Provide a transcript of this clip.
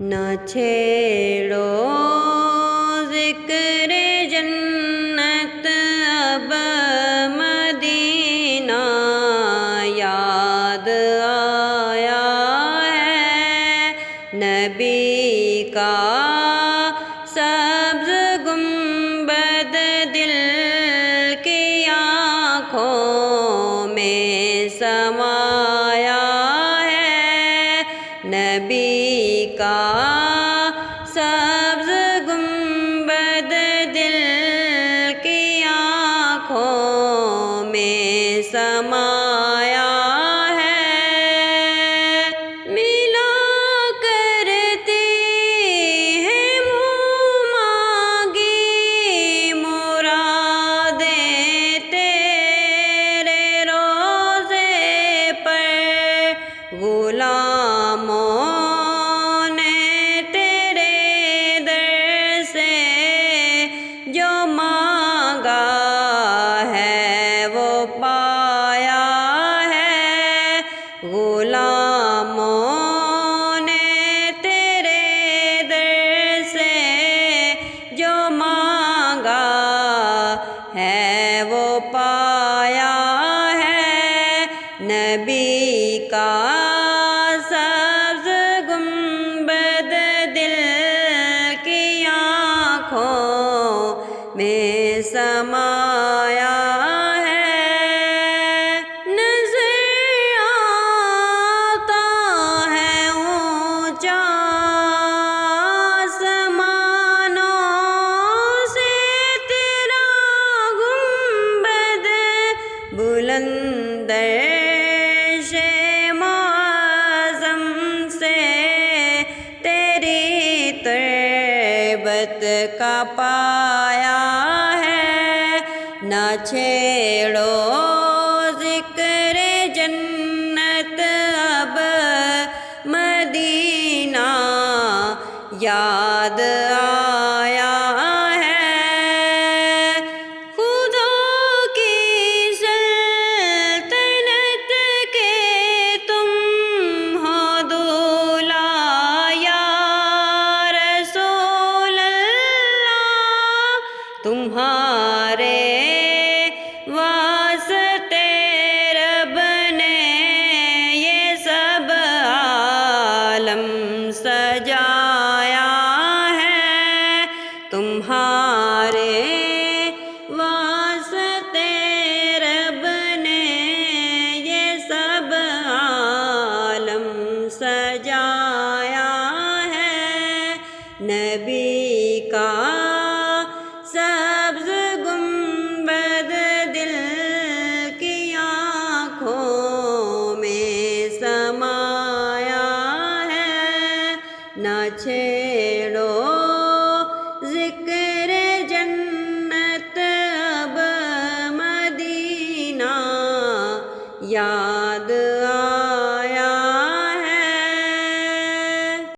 نہ چھیڑو ذکر جنت اب مدینہ یاد آیا ہے نبی کا سبز گنبد دل کی آنکھوں میں سمایا ہے نبی کا سبز گنبد دل کی آنکھوں میں سمایا ہے ملا کرتی ہے منہ مانگی مرادیں تیرے روضے پر غلاموں جو مانگا ہے وہ پایا ہے غلاموں نے تیرے در سے جو مانگا ہے وہ پایا ہے نبی کا سبز گنبد دل کی آنکھوں میں سمایا ہے نظر آتا ہے اونچا آسمانوں سے تیرا گنبد بلند عرش معظم سے تیری تربت کا پایا ہے نہ چھیڑو ذکر جنت اب مدینہ یاد آیا ہے خدا کی سلطنت کے تم ہو دولا یا رسول اللہ تمہارے واسطے رب نے یہ سب عالم سجایا ہے تمہارے واسطے رب نے یہ سب عالم سجایا ہے نبی کا سبز گنبد دل کی آنکھوں میں سمایا ہے نہ چھیڑو